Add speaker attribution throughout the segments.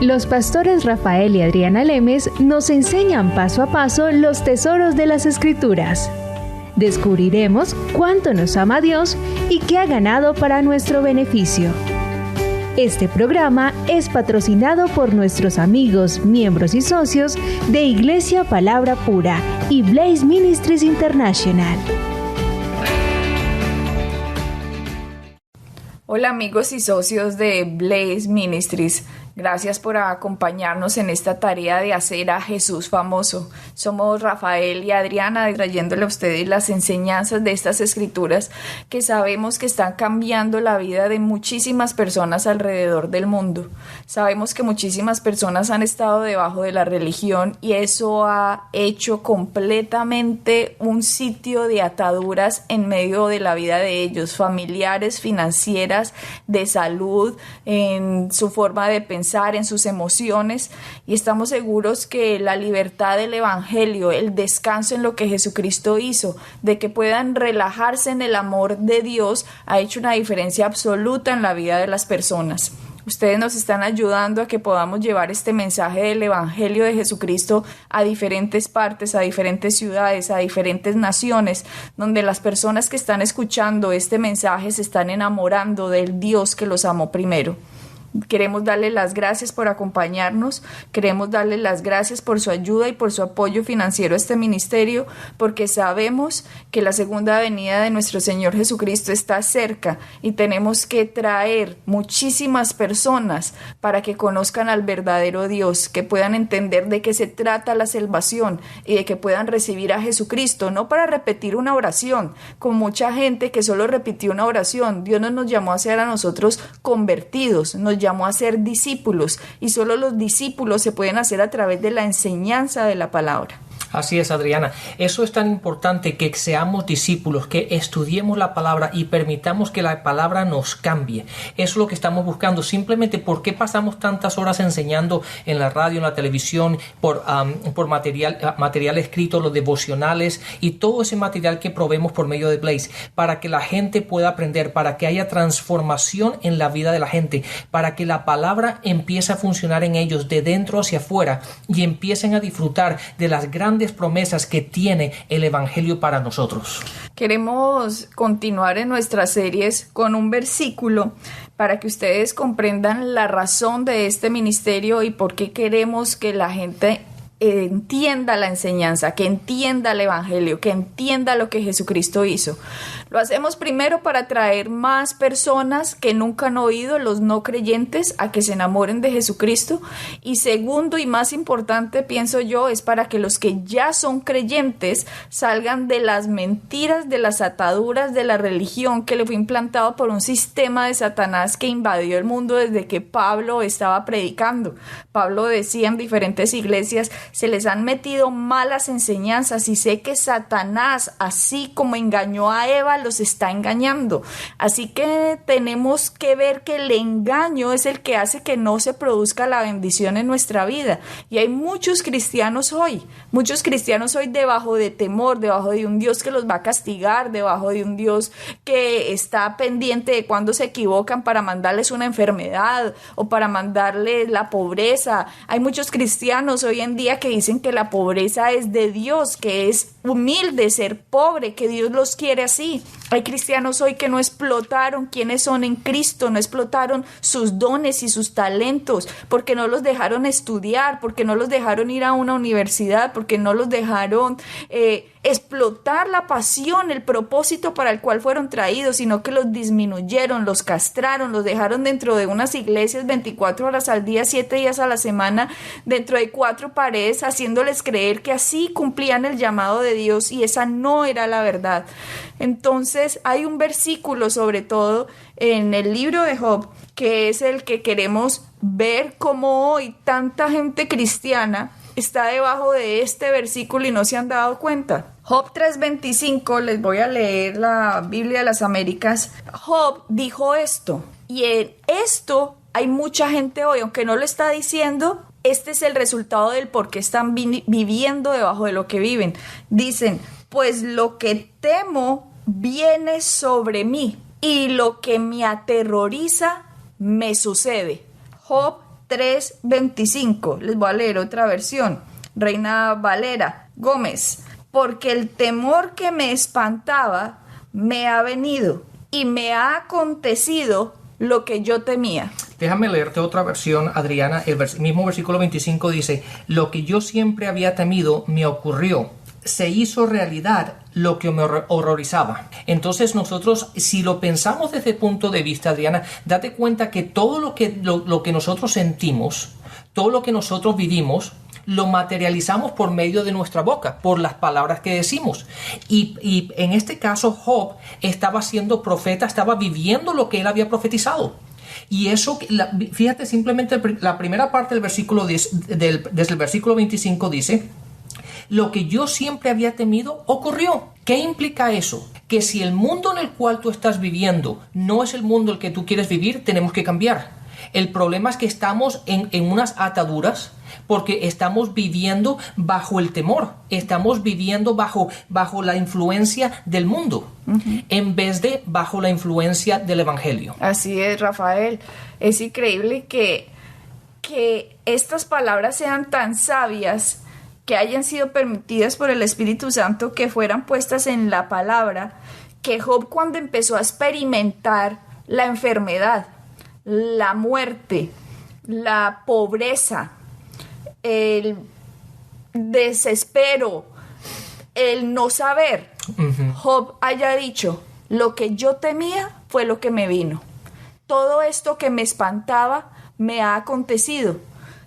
Speaker 1: Los pastores Rafael y Adriana Lemes nos enseñan paso a paso los tesoros de las Escrituras. Descubriremos cuánto nos ama Dios y qué ha ganado para nuestro beneficio. Este programa es patrocinado por nuestros amigos, miembros y socios de Iglesia Palabra Pura y Blaze Ministries International.
Speaker 2: Hola amigos y socios de Blaze Ministries. Gracias por acompañarnos en esta tarea de hacer a Jesús famoso. Somos Rafael y Adriana trayéndole a ustedes las enseñanzas de estas escrituras que sabemos que están cambiando la vida de muchísimas personas alrededor del mundo. Sabemos que muchísimas personas han estado debajo de la religión y eso ha hecho completamente un sitio de ataduras en medio de la vida de ellos, familiares, financieras, de salud, en su forma de pensar, en sus emociones, y estamos seguros que la libertad del Evangelio, el descanso en lo que Jesucristo hizo, de que puedan relajarse en el amor de Dios, ha hecho una diferencia absoluta en la vida de las personas. Ustedes nos están ayudando a que podamos llevar este mensaje del Evangelio de Jesucristo a diferentes partes, a diferentes ciudades, a diferentes naciones, donde las personas que están escuchando este mensaje se están enamorando del Dios que los amó primero. Queremos darle las gracias por acompañarnos, queremos darle las gracias por su ayuda y por su apoyo financiero a este ministerio, porque sabemos que la segunda venida de nuestro Señor Jesucristo está cerca y tenemos que traer muchísimas personas para que conozcan al verdadero Dios, que puedan entender de qué se trata la salvación y de que puedan recibir a Jesucristo, no para repetir una oración, con mucha gente que solo repitió una oración. Dios no nos llamó a ser a nosotros convertidos, nos llamó a ser discípulos, y solo los discípulos se pueden hacer a través de la enseñanza de la palabra.
Speaker 3: Así es, Adriana. Eso es tan importante, que seamos discípulos, que estudiemos la palabra y permitamos que la palabra nos cambie. Eso es lo que estamos buscando. Simplemente, ¿por qué pasamos tantas horas enseñando en la radio, en la televisión, por material escrito, los devocionales y todo ese material que proveemos por medio de Blaze? Para que la gente pueda aprender, para que haya transformación en la vida de la gente, para que la palabra empiece a funcionar en ellos de dentro hacia afuera y empiecen a disfrutar de las grandes promesas que tiene el Evangelio para nosotros.
Speaker 2: Queremos continuar en nuestras series con un versículo para que ustedes comprendan la razón de este ministerio y por qué queremos que la gente entienda la enseñanza, que entienda el Evangelio, que entienda lo que Jesucristo hizo. Lo hacemos primero para atraer más personas que nunca han oído, los no creyentes, a que se enamoren de Jesucristo. Y segundo y más importante, pienso yo, es para que los que ya son creyentes salgan de las mentiras, de las ataduras de la religión que le fue implantado por un sistema de Satanás que invadió el mundo desde que Pablo estaba predicando. Pablo decía en diferentes iglesias: se les han metido malas enseñanzas, y sé que Satanás, así como engañó a Eva, los está engañando. Así que tenemos que ver que el engaño es el que hace que no se produzca la bendición en nuestra vida. Y hay muchos cristianos hoy debajo de temor, debajo de un Dios que los va a castigar, debajo de un Dios que está pendiente de cuando se equivocan para mandarles una enfermedad o para mandarles la pobreza. Hay muchos cristianos hoy en día que dicen que la pobreza es de Dios, que es humilde ser pobre, que Dios los quiere así. Hay cristianos hoy que no explotaron quiénes son en Cristo, no explotaron sus dones y sus talentos, porque no los dejaron estudiar, porque no los dejaron ir a una universidad, porque no los dejaron explotar la pasión, el propósito para el cual fueron traídos, sino que los disminuyeron, los castraron, los dejaron dentro de unas iglesias 24 horas al día, 7 días a la semana, dentro de 4 paredes, haciéndoles creer que así cumplían el llamado de Dios, y esa no era la verdad. Entonces hay un versículo, sobre todo en el libro de Job, que es el que queremos ver cómo hoy tanta gente cristiana está debajo de este versículo y no se han dado cuenta. Job 3:25, les voy a leer la Biblia de las Américas. Job dijo esto, y en esto hay mucha gente hoy, aunque no lo está diciendo, este es el resultado del por qué están viviendo debajo de lo que viven. Dicen: pues lo que temo viene sobre mí, y lo que me aterroriza me sucede. Job 3:25. Les voy a leer otra versión. Reina Valera Gómez. Porque el temor que me espantaba me ha venido y me ha acontecido lo que yo temía.
Speaker 3: Déjame leerte otra versión, Adriana. El mismo versículo 25 dice: lo que yo siempre había temido me ocurrió. Se hizo realidad lo que me horrorizaba. Entonces nosotros, si lo pensamos desde el punto de vista, Adriana, date cuenta que todo lo que nosotros sentimos, todo lo que nosotros vivimos, lo materializamos por medio de nuestra boca, por las palabras que decimos. Y en este caso, Job estaba siendo profeta, estaba viviendo lo que él había profetizado. Y eso, fíjate, simplemente la primera parte del versículo 10, desde el versículo 25 dice: lo que yo siempre había temido ocurrió. ¿Qué implica eso? Que si el mundo en el cual tú estás viviendo no es el mundo en el que tú quieres vivir, tenemos que cambiar. El problema es que estamos en unas ataduras porque estamos viviendo bajo el temor, estamos viviendo bajo la influencia del mundo, en vez de bajo la influencia del Evangelio.
Speaker 2: Así es, Rafael. Es increíble que estas palabras sean tan sabias, que hayan sido permitidas por el Espíritu Santo, que fueran puestas en la palabra, que Job, cuando empezó a experimentar la enfermedad, la muerte, la pobreza, el desespero, el no saber, Job haya dicho: lo que yo temía fue lo que me vino. Todo esto que me espantaba me ha acontecido.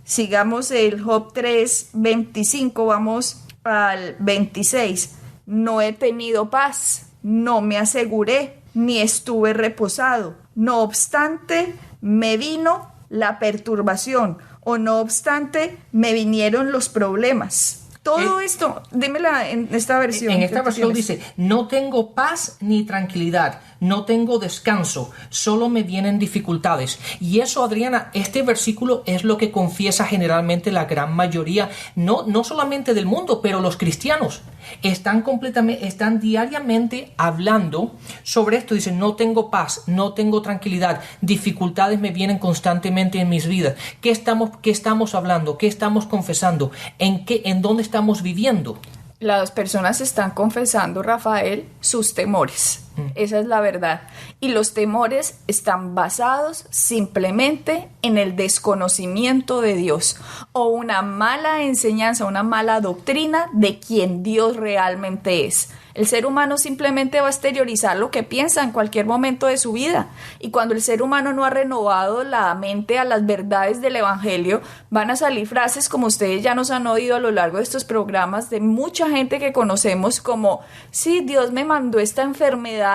Speaker 2: Sigamos el Job 3:25, vamos al 26. No he tenido paz, no me aseguré, ni estuve reposado. No obstante, me vino la perturbación, o no obstante, me vinieron los problemas. Todo esto, dímela en esta versión.
Speaker 3: En esta versión dice: no tengo paz ni tranquilidad, no tengo descanso, solo me vienen dificultades. Y eso, Adriana, este versículo es lo que confiesa generalmente la gran mayoría, no solamente del mundo, pero los cristianos están diariamente hablando sobre esto. Dicen: no tengo paz, no tengo tranquilidad, dificultades me vienen constantemente en mis vidas. ¿Qué estamos hablando? ¿Qué estamos confesando? ¿En dónde estamos viviendo?
Speaker 2: Las personas están confesando, Rafael, sus temores. Esa es la verdad. Y los temores están basados simplemente en el desconocimiento de Dios, o una mala enseñanza, una mala doctrina de quien Dios realmente es. El ser humano simplemente va a exteriorizar lo que piensa en cualquier momento de su vida. Y cuando el ser humano no ha renovado la mente a las verdades del Evangelio, van a salir frases, como ustedes ya nos han oído a lo largo de estos programas, de mucha gente que conocemos, como: sí, Dios me mandó esta enfermedad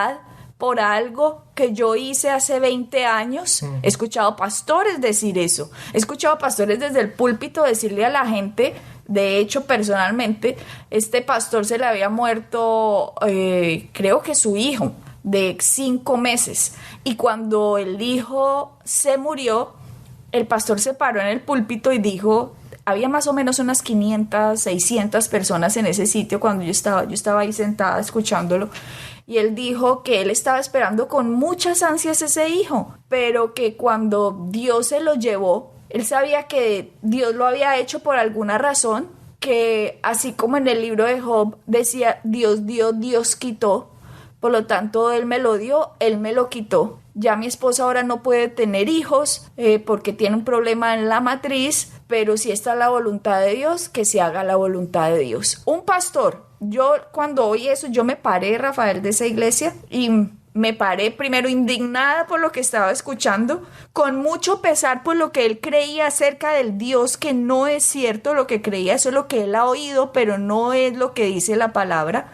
Speaker 2: por algo que yo hice hace 20 años. He escuchado pastores decir eso. He escuchado pastores desde el púlpito decirle a la gente. De hecho, personalmente, este pastor se le había muerto, creo que su hijo, de 5 meses. Y cuando el hijo se murió, el pastor se paró en el púlpito y dijo: había más o menos unas 500, 600 personas en ese sitio cuando yo estaba ahí sentada escuchándolo. Y él dijo que él estaba esperando con muchas ansias ese hijo, pero que cuando Dios se lo llevó, él sabía que Dios lo había hecho por alguna razón, que así como en el libro de Job decía: Dios dio, Dios quitó, por lo tanto Él me lo dio, Él me lo quitó. Ya mi esposa ahora no puede tener hijos porque tiene un problema en la matriz, pero si esta es la voluntad de Dios, que se haga la voluntad de Dios. Un pastor, yo cuando oí eso, yo me paré, Rafael, de esa iglesia, y me paré primero indignada por lo que estaba escuchando, con mucho pesar por lo que él creía acerca del Dios, que no es cierto lo que creía, eso es lo que él ha oído, pero no es lo que dice la palabra.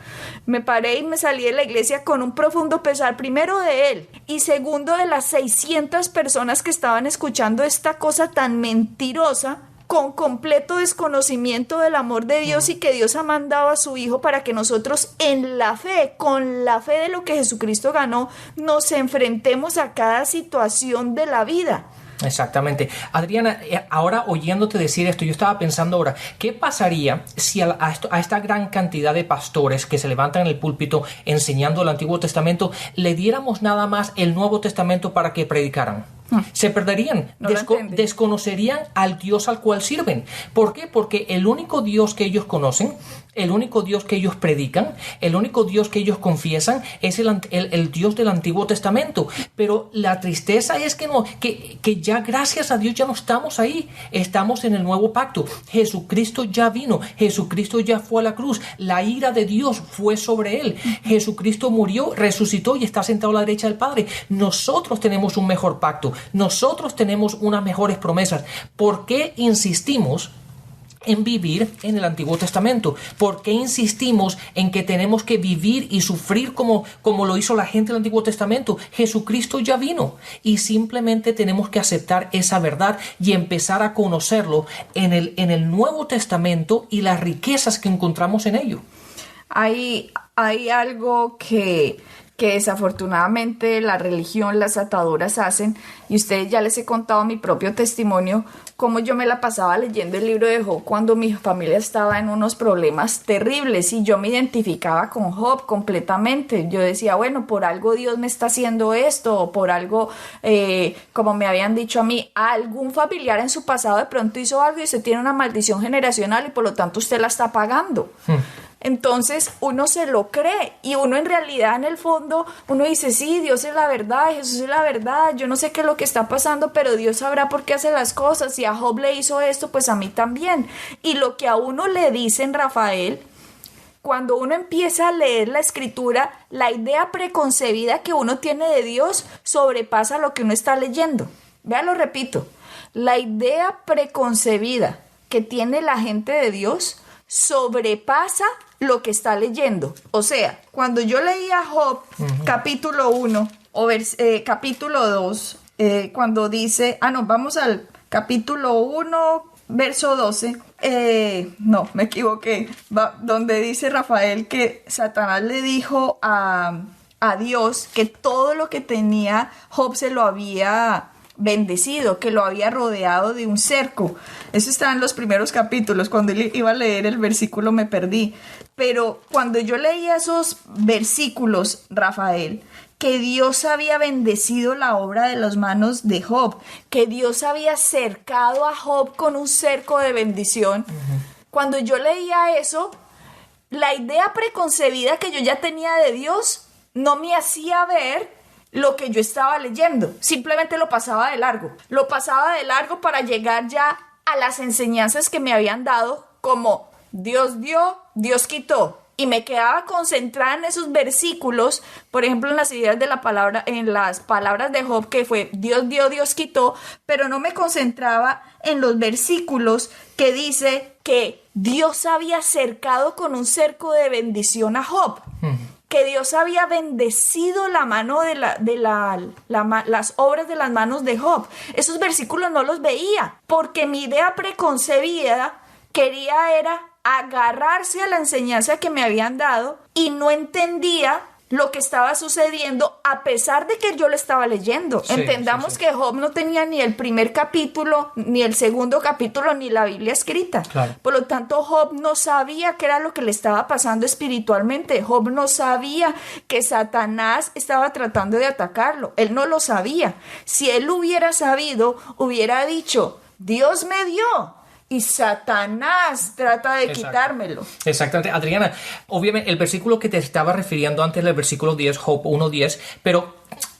Speaker 2: Me paré y me salí de la iglesia con un profundo pesar, primero de él, y segundo de las 600 personas que estaban escuchando esta cosa tan mentirosa, con completo desconocimiento del amor de Dios, y que Dios ha mandado a su Hijo para que nosotros en la fe, con la fe de lo que Jesucristo ganó, nos enfrentemos a cada situación de la vida.
Speaker 3: Exactamente. Adriana, ahora oyéndote decir esto, yo estaba pensando ahora, ¿qué pasaría si a esta gran cantidad de pastores que se levantan en el púlpito enseñando el Antiguo Testamento, le diéramos nada más el Nuevo Testamento para que predicaran? Se perderían,
Speaker 2: No lo entienden.
Speaker 3: desconocerían al Dios al cual sirven. ¿Por qué? Porque el único Dios que ellos conocen, el único Dios que ellos predican, el único Dios que ellos confiesan es el Dios del Antiguo Testamento. Pero la tristeza es que ya gracias a Dios ya no estamos ahí, estamos en el nuevo pacto. Jesucristo ya vino, Jesucristo ya fue a la cruz, la ira de Dios fue sobre él, Jesucristo murió, resucitó y está sentado a la derecha del Padre. Nosotros tenemos un mejor pacto, nosotros tenemos unas mejores promesas. ¿Por qué insistimos en vivir en el Antiguo Testamento? ¿Por qué insistimos en que tenemos que vivir y sufrir como lo hizo la gente del Antiguo Testamento? Jesucristo ya vino y simplemente tenemos que aceptar esa verdad y empezar a conocerlo en el Nuevo Testamento y las riquezas que encontramos en ello.
Speaker 2: Hay algo que desafortunadamente la religión, las ataduras hacen, y ustedes ya les he contado mi propio testimonio, cómo yo me la pasaba leyendo el libro de Job cuando mi familia estaba en unos problemas terribles y yo me identificaba con Job completamente. Yo decía, bueno, por algo Dios me está haciendo esto, o por algo, como me habían dicho a mí, algún familiar en su pasado de pronto hizo algo y usted tiene una maldición generacional y por lo tanto usted la está pagando. Entonces uno se lo cree y uno en realidad en el fondo uno dice, sí, Dios es la verdad, Jesús es la verdad, yo no sé qué es lo que está pasando, pero Dios sabrá por qué hace las cosas. Si a Job le hizo esto, pues a mí también. Y lo que a uno le dicen, Rafael, cuando uno empieza a leer la escritura, la idea preconcebida que uno tiene de Dios sobrepasa lo que uno está leyendo. Vea, lo repito, la idea preconcebida que tiene la gente de Dios sobrepasa lo que está leyendo. O sea, cuando yo leía Job, capítulo 1 o capítulo 2, cuando dice, vamos al capítulo 1, verso 12, no, me equivoqué, donde dice Rafael que Satanás le dijo a Dios que todo lo que tenía Job se lo había bendecido, que lo había rodeado de un cerco. Eso está en los primeros capítulos. Cuando iba a leer el versículo me perdí. Pero cuando yo leía esos versículos, Rafael, que Dios había bendecido la obra de las manos de Job, que Dios había cercado a Job con un cerco de bendición. Cuando yo leía eso, la idea preconcebida que yo ya tenía de Dios no me hacía ver lo que yo estaba leyendo, simplemente lo pasaba de largo. Lo pasaba de largo para llegar ya a las enseñanzas que me habían dado, como Dios dio, Dios quitó. Y me quedaba concentrada en esos versículos, por ejemplo, en las ideas de la palabra, en las palabras de Job, que fue Dios dio, Dios quitó, pero no me concentraba en los versículos que dice que Dios había cercado con un cerco de bendición a Job. Que Dios había bendecido la mano las obras de las manos de Job. Esos versículos no los veía, porque mi idea preconcebida era agarrarse a la enseñanza que me habían dado y no entendía lo que estaba sucediendo a pesar de que yo lo estaba leyendo. Sí, entendamos que Job no tenía ni el primer capítulo, ni el segundo capítulo, ni la Biblia escrita. Claro. Por lo tanto, Job no sabía qué era lo que le estaba pasando espiritualmente. Job no sabía que Satanás estaba tratando de atacarlo. Él no lo sabía. Si él hubiera sabido, hubiera dicho, Dios me dio y Satanás trata de quitármelo.
Speaker 3: Exactamente. Adriana, obviamente el versículo que te estaba refiriendo antes, el versículo 10, Job 1:10, pero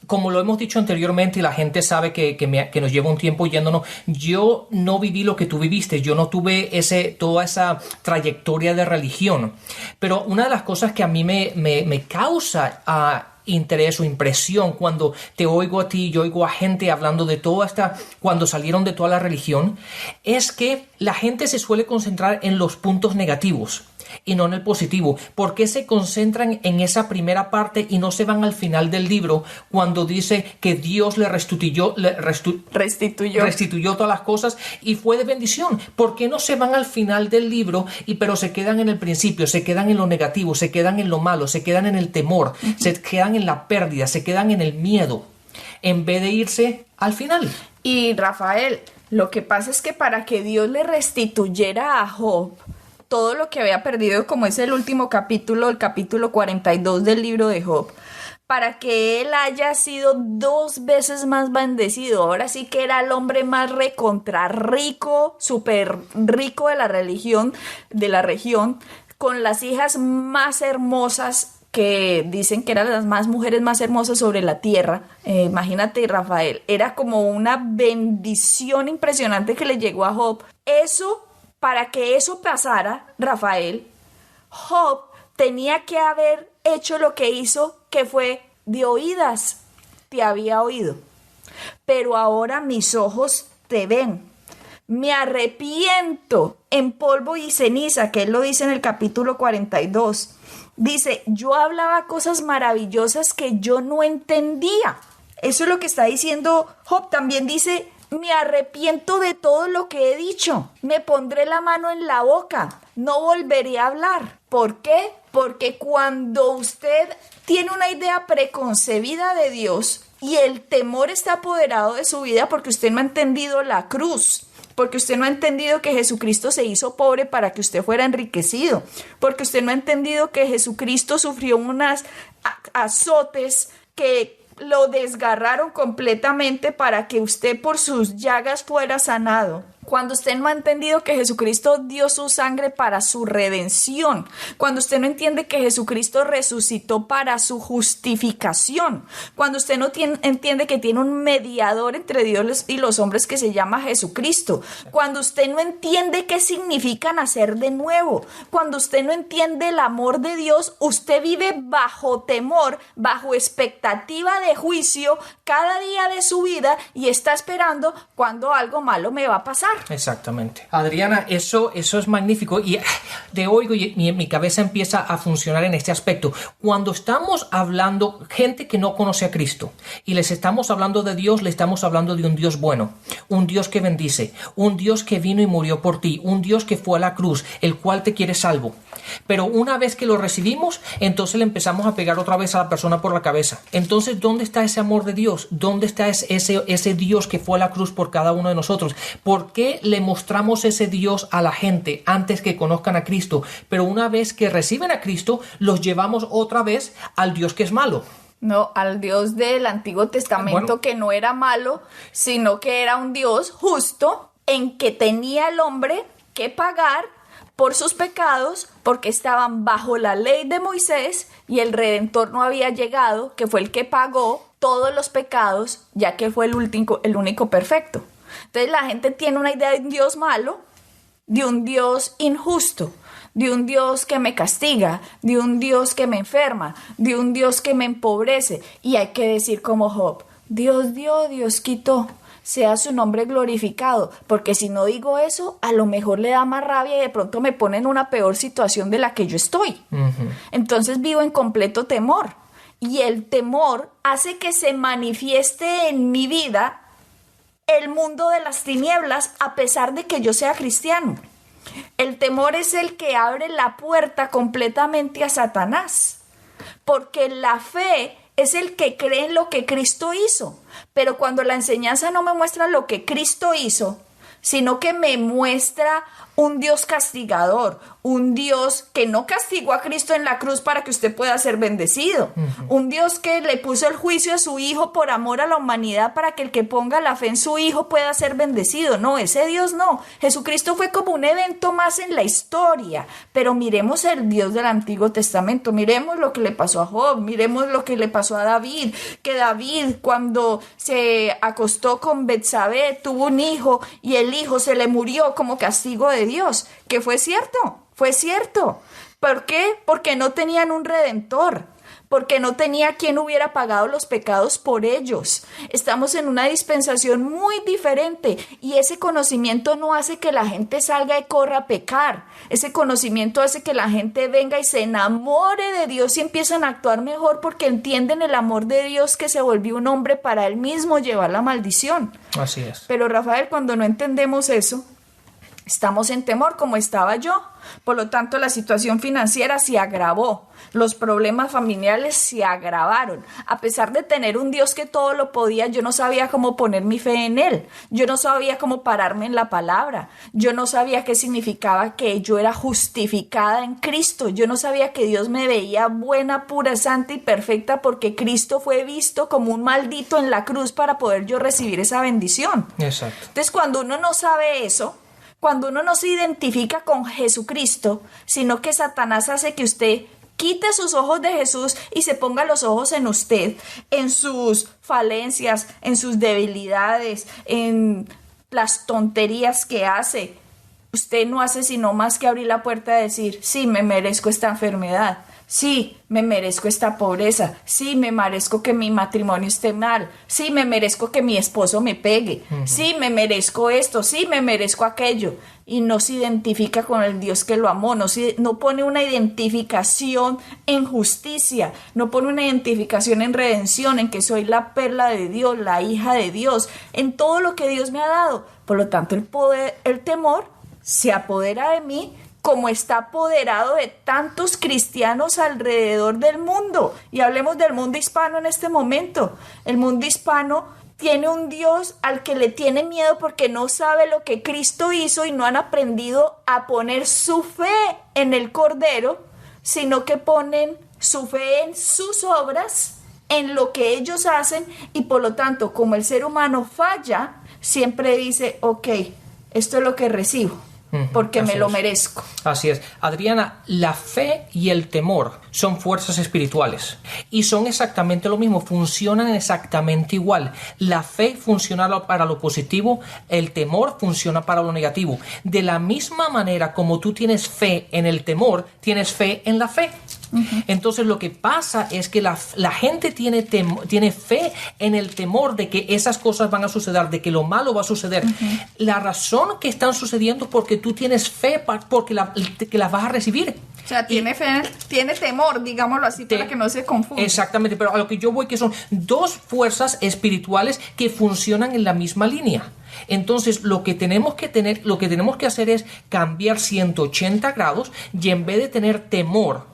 Speaker 3: como lo hemos dicho anteriormente y la gente sabe que nos lleva un tiempo yéndonos, yo no viví lo que tú viviste, yo no tuve toda esa trayectoria de religión, pero una de las cosas que a mí me causa interés o impresión cuando te oigo a ti, yo oigo a gente hablando de cuando salieron de toda la religión, es que la gente se suele concentrar en los puntos negativos y no en el positivo. ¿Por qué se concentran en esa primera parte y no se van al final del libro cuando dice que Dios le restituyó todas las cosas y fue de bendición? ¿Por qué no se van al final del libro pero se quedan en el principio, se quedan en lo negativo, se quedan en lo malo, se quedan en el temor, se quedan en la pérdida, se quedan en el miedo, en vez de irse al final?
Speaker 2: Y Rafael, lo que pasa es que para que Dios le restituyera a Job todo lo que había perdido, como es el último capítulo, el capítulo 42 del libro de Job, para que él haya sido 2 veces más bendecido. Ahora sí que era el hombre más recontra rico, súper rico de la región, con las hijas más hermosas, que dicen que eran las mujeres más hermosas sobre la tierra. Imagínate, Rafael, era como una bendición impresionante que le llegó a Job. Para que eso pasara, Rafael, Job tenía que haber hecho lo que hizo, que fue: de oídas te había oído, pero ahora mis ojos te ven. Me arrepiento en polvo y ceniza, que él lo dice en el capítulo 42. Dice: yo hablaba cosas maravillosas que yo no entendía. Eso es lo que está diciendo Job. También dice: me arrepiento de todo lo que he dicho. Me pondré la mano en la boca. No volveré a hablar. ¿Por qué? Porque cuando usted tiene una idea preconcebida de Dios y el temor está apoderado de su vida porque usted no ha entendido la cruz, porque usted no ha entendido que Jesucristo se hizo pobre para que usted fuera enriquecido, porque usted no ha entendido que Jesucristo sufrió unas azotes que lo desgarraron completamente para que usted por sus llagas fuera sanado. Cuando usted no ha entendido que Jesucristo dio su sangre para su redención, cuando usted no entiende que Jesucristo resucitó para su justificación, cuando usted no entiende que tiene un mediador entre Dios y los hombres que se llama Jesucristo, cuando usted no entiende qué significa nacer de nuevo, cuando usted no entiende el amor de Dios, usted vive bajo temor, bajo expectativa de juicio cada día de su vida y está esperando cuando algo malo me va a pasar.
Speaker 3: Exactamente. Adriana, eso es magnífico y te oigo y mi cabeza empieza a funcionar en este aspecto. Cuando estamos hablando, gente que no conoce a Cristo y les estamos hablando de Dios, le estamos hablando de un Dios bueno, un Dios que bendice, un Dios que vino y murió por ti, un Dios que fue a la cruz, el cual te quiere salvo. Pero una vez que lo recibimos, entonces le empezamos a pegar otra vez a la persona por la cabeza. Entonces, ¿dónde está ese amor de Dios? ¿Dónde está ese Dios que fue a la cruz por cada uno de nosotros? ¿Por qué le mostramos ese Dios a la gente antes que conozcan a Cristo? Pero una vez que reciben a Cristo, los llevamos otra vez al Dios que es malo.
Speaker 2: No, al Dios del Antiguo Testamento, que no era malo, sino que era un Dios justo, en que tenía el hombre que pagar por sus pecados, porque estaban bajo la ley de Moisés y el Redentor no había llegado, que fue el que pagó todos los pecados, ya que fue el único perfecto. Entonces la gente tiene una idea de un Dios malo, de un Dios injusto, de un Dios que me castiga, de un Dios que me enferma, de un Dios que me empobrece. Y hay que decir como Job: Dios dio, Dios quitó, sea su nombre glorificado, porque si no digo eso, a lo mejor le da más rabia y de pronto me pone en una peor situación de la que yo estoy. Entonces vivo en completo temor, y el temor hace que se manifieste en mi vida el mundo de las tinieblas, a pesar de que yo sea cristiano. El temor es el que abre la puerta completamente a Satanás, porque la fe es el que cree en lo que Cristo hizo. Pero cuando la enseñanza no me muestra lo que Cristo hizo, sino que me muestra un Dios castigador, un Dios que no castigó a Cristo en la cruz para que usted pueda ser bendecido, un Dios que le puso el juicio a su Hijo por amor a la humanidad para que el que ponga la fe en su Hijo pueda ser bendecido. No, ese Dios no. Jesucristo fue como un evento más en la historia, pero miremos el Dios del Antiguo Testamento, miremos lo que le pasó a Job, miremos lo que le pasó a David, que David cuando se acostó con Betsabé tuvo un hijo y el hijo se le murió como castigo de Dios, que fue cierto. Fue cierto. ¿Por qué? Porque no tenían un redentor, porque no tenía quien hubiera pagado los pecados por ellos. Estamos en una dispensación muy diferente y ese conocimiento no hace que la gente salga y corra a pecar. Ese conocimiento hace que la gente venga y se enamore de Dios y empiezan a actuar mejor porque entienden el amor de Dios, que se volvió un hombre para él mismo llevar la maldición.
Speaker 3: Así es.
Speaker 2: Pero Rafael, cuando no entendemos eso, Estamos en temor como estaba yo. Por lo tanto, la situación financiera se agravó. Los problemas familiares se agravaron. A pesar de tener un Dios que todo lo podía, yo no sabía cómo poner mi fe en Él. Yo no sabía cómo pararme en la palabra. Yo no sabía qué significaba que yo era justificada en Cristo. Yo no sabía que Dios me veía buena, pura, santa y perfecta porque Cristo fue visto como un maldito en la cruz para poder yo recibir esa bendición.
Speaker 3: Exacto.
Speaker 2: Entonces, cuando uno no sabe eso, cuando uno no se identifica con Jesucristo, sino que Satanás hace que usted quite sus ojos de Jesús y se ponga los ojos en usted, en sus falencias, en sus debilidades, en las tonterías que hace. Usted no hace sino más que abrir la puerta y decir, sí, me merezco esta enfermedad. Sí, me merezco esta pobreza. Sí, me merezco que mi matrimonio esté mal. Sí, me merezco que mi esposo me pegue. Sí, me merezco esto. Sí, me merezco aquello. Y no se identifica con el Dios que lo amó. No pone una identificación en justicia. No pone una identificación en redención, en que soy la perla de Dios, la hija de Dios, en todo lo que Dios me ha dado. Por lo tanto, el temor se apodera de mí, como está apoderado de tantos cristianos alrededor del mundo. Y hablemos del mundo hispano en este momento. El mundo hispano tiene un Dios al que le tiene miedo porque no sabe lo que Cristo hizo y no han aprendido a poner su fe en el Cordero, sino que ponen su fe en sus obras, en lo que ellos hacen, y por lo tanto, como el ser humano falla, siempre dice, ok, esto es lo que recibo, porque me lo merezco.
Speaker 3: Así es. Adriana, la fe y el temor son fuerzas espirituales y son exactamente lo mismo, funcionan exactamente igual. La fe funciona para lo positivo, el temor funciona para lo negativo. De la misma manera como tú tienes fe en el temor, tienes fe en la fe. Entonces lo que pasa es que la gente tiene fe en el temor de que esas cosas van a suceder, de que lo malo va a suceder. La razón que están sucediendo es porque tú tienes fe porque que las vas a recibir.
Speaker 2: O sea, tiene fe, tiene temor, digámoslo así, para que no se confunda.
Speaker 3: Exactamente, pero a lo que yo voy, que son dos fuerzas espirituales que funcionan en la misma línea. Entonces, lo que tenemos que hacer es cambiar 180 grados y en vez de tener temor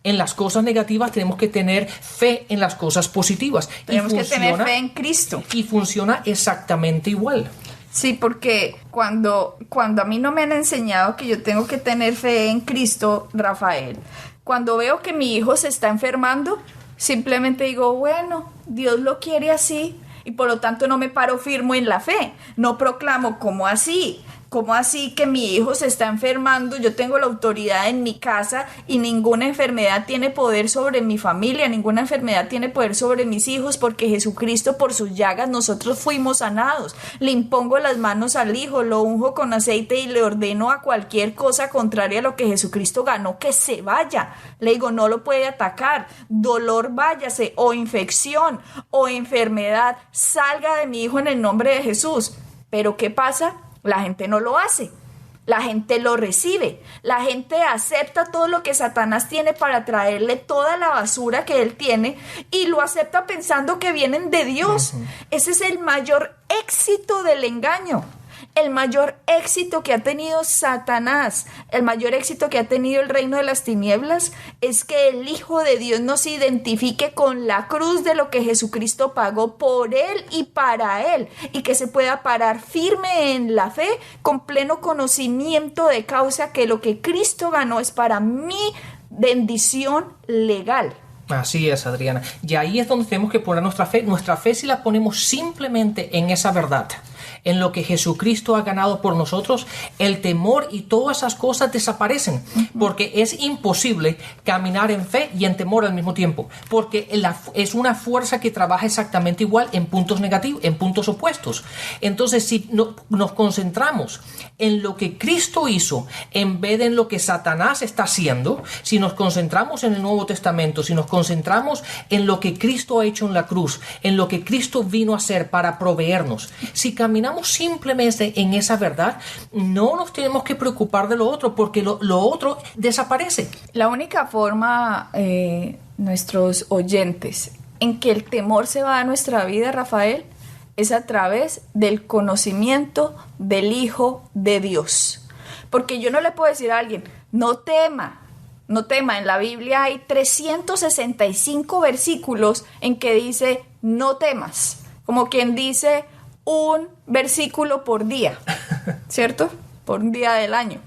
Speaker 3: en las cosas negativas, tenemos que tener fe en las cosas positivas.
Speaker 2: Tenemos que tener fe en Cristo.
Speaker 3: Y funciona exactamente igual.
Speaker 2: Sí, porque cuando a mí no me han enseñado que yo tengo que tener fe en Cristo, Rafael, cuando veo que mi hijo se está enfermando, simplemente digo, bueno, Dios lo quiere así, y por lo tanto no me paro firme en la fe. No proclamo, ¿cómo así? ¿Cómo así que mi hijo se está enfermando? Yo tengo la autoridad en mi casa y ninguna enfermedad tiene poder sobre mi familia, ninguna enfermedad tiene poder sobre mis hijos, porque Jesucristo, por sus llagas nosotros fuimos sanados. Le impongo las manos al hijo, lo unjo con aceite y le ordeno a cualquier cosa contraria a lo que Jesucristo ganó que se vaya. Le digo, no lo puede atacar. Dolor, váyase, o infección o enfermedad, salga de mi hijo en el nombre de Jesús. Pero ¿qué pasa? La gente no lo hace, la gente lo recibe, la gente acepta todo lo que Satanás tiene para traerle toda la basura que él tiene y lo acepta pensando que vienen de Dios. Ese es el mayor éxito del engaño. El mayor éxito que ha tenido Satanás, el mayor éxito que ha tenido el reino de las tinieblas, es que el Hijo de Dios no se identifique con la cruz de lo que Jesucristo pagó por él y para él, y que se pueda parar firme en la fe, con pleno conocimiento de causa, que lo que Cristo ganó es para mi bendición legal.
Speaker 3: Así es, Adriana. Y ahí es donde tenemos que poner nuestra fe. Nuestra fe, si la ponemos simplemente en esa verdad, en lo que Jesucristo ha ganado por nosotros, el temor y todas esas cosas desaparecen, porque es imposible caminar en fe y en temor al mismo tiempo, porque es una fuerza que trabaja exactamente igual en puntos negativos, en puntos opuestos. Entonces, si nos concentramos en lo que Cristo hizo en vez de en lo que Satanás está haciendo, si nos concentramos en el Nuevo Testamento, si nos concentramos en lo que Cristo ha hecho en la cruz, en lo que Cristo vino a hacer para proveernos, si caminamos simplemente en esa verdad, no nos tenemos que preocupar de lo otro, porque lo otro desaparece.
Speaker 2: La única forma, nuestros oyentes, en que el temor se va a nuestra vida, Rafael, es a través del conocimiento del Hijo de Dios. Porque yo no le puedo decir a alguien, no tema. No tema, en la Biblia hay 365 versículos en que dice, no temas. Como quien dice un versículo por día, ¿cierto? Por un día del año.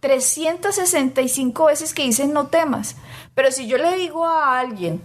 Speaker 2: 365 veces que dicen no temas. Pero si yo le digo a alguien,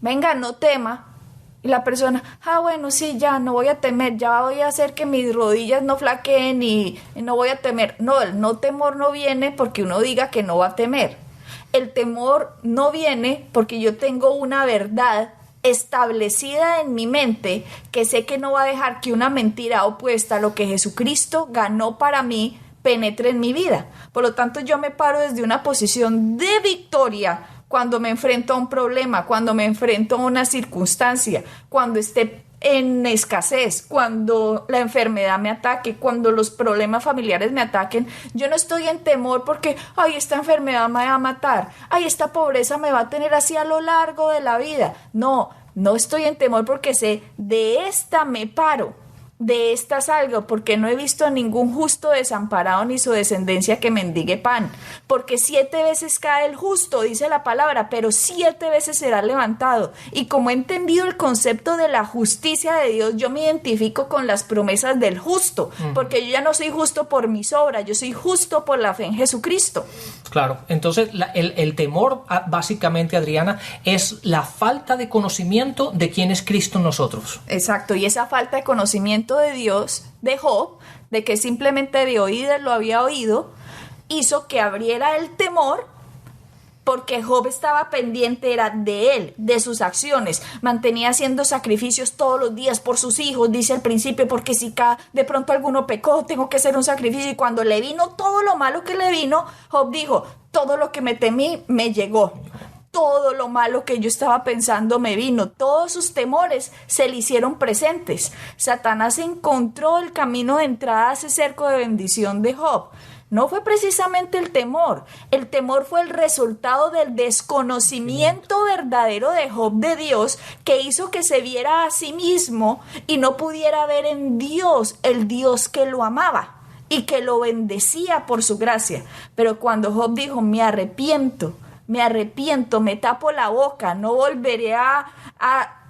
Speaker 2: venga, no tema, y la persona, bueno, sí, ya, no voy a temer, ya voy a hacer que mis rodillas no flaqueen y no voy a temer. No, el no temor no viene porque uno diga que no va a temer. El temor no viene porque yo tengo una verdad establecida en mi mente que sé que no va a dejar que una mentira opuesta a lo que Jesucristo ganó para mí penetre en mi vida. Por lo tanto, yo me paro desde una posición de victoria cuando me enfrento a un problema, cuando me enfrento a una circunstancia, cuando esté en escasez, cuando la enfermedad me ataque, cuando los problemas familiares me ataquen. Yo no estoy en temor porque, esta enfermedad me va a matar, esta pobreza me va a tener así a lo largo de la vida. No estoy en temor porque sé, de esta me paro, de esta salgo, porque no he visto a ningún justo desamparado ni su descendencia que mendigue pan, porque 7 veces cae el justo, dice la palabra, pero 7 veces será levantado. Y como he entendido el concepto de la justicia de Dios, yo me identifico con las promesas del justo, porque yo ya no soy justo por mis obras, yo soy justo por la fe en Jesucristo.
Speaker 3: Claro, entonces el temor, básicamente, Adriana, es la falta de conocimiento de quién es Cristo en nosotros.
Speaker 2: Exacto, y esa falta de conocimiento de Dios, de Job, de que simplemente de oídas lo había oído, hizo que abriera el temor, porque Job estaba pendiente, era de él, de sus acciones, mantenía haciendo sacrificios todos los días por sus hijos, dice al principio, porque si de pronto alguno pecó, tengo que hacer un sacrificio. Y cuando le vino todo lo malo que le vino, Job dijo, todo lo que me temí me llegó. Todo lo malo que yo estaba pensando me vino, todos sus temores se le hicieron presentes. Satanás encontró el camino de entrada a ese cerco de bendición de Job. No fue precisamente el temor fue el resultado del desconocimiento verdadero de Job de Dios, que hizo que se viera a sí mismo y no pudiera ver en Dios el Dios que lo amaba y que lo bendecía por su gracia. Pero cuando Job dijo, me arrepiento, me tapo la boca, no volveré a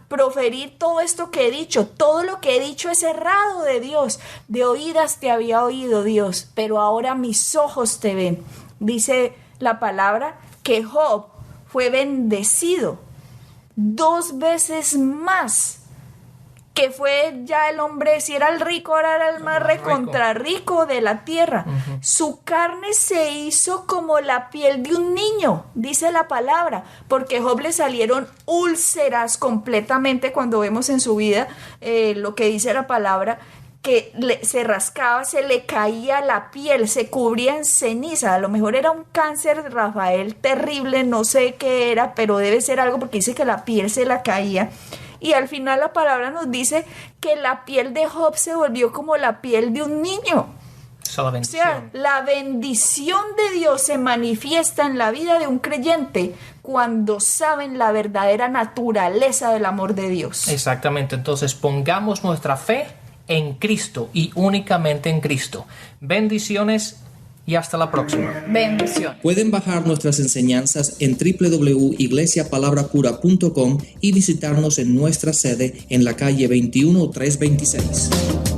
Speaker 2: proferir todo esto que he dicho, todo lo que he dicho es errado de Dios, de oídas te había oído, Dios, pero ahora mis ojos te ven. Dice la palabra que Job fue bendecido 2 veces más, que fue ya el hombre, si era el rico, ahora era el más recontra rico de la tierra. Su carne se hizo como la piel de un niño, dice la palabra, porque a Job le salieron úlceras completamente cuando vemos en su vida lo que dice la palabra, que se rascaba, se le caía la piel, se cubría en ceniza. A lo mejor era un cáncer, Rafael, terrible, no sé qué era, pero debe ser algo porque dice que la piel se la caía. Y al final la palabra nos dice que la piel de Job se volvió como la piel de un niño. O sea, la bendición de Dios se manifiesta en la vida de un creyente cuando saben la verdadera naturaleza del amor de Dios.
Speaker 3: Exactamente, entonces pongamos nuestra fe en Cristo y únicamente en Cristo. Bendiciones y hasta la próxima.
Speaker 2: Bendiciones.
Speaker 4: Pueden bajar nuestras enseñanzas en www.iglesiapalabracura.com y visitarnos en nuestra sede en la calle 21326.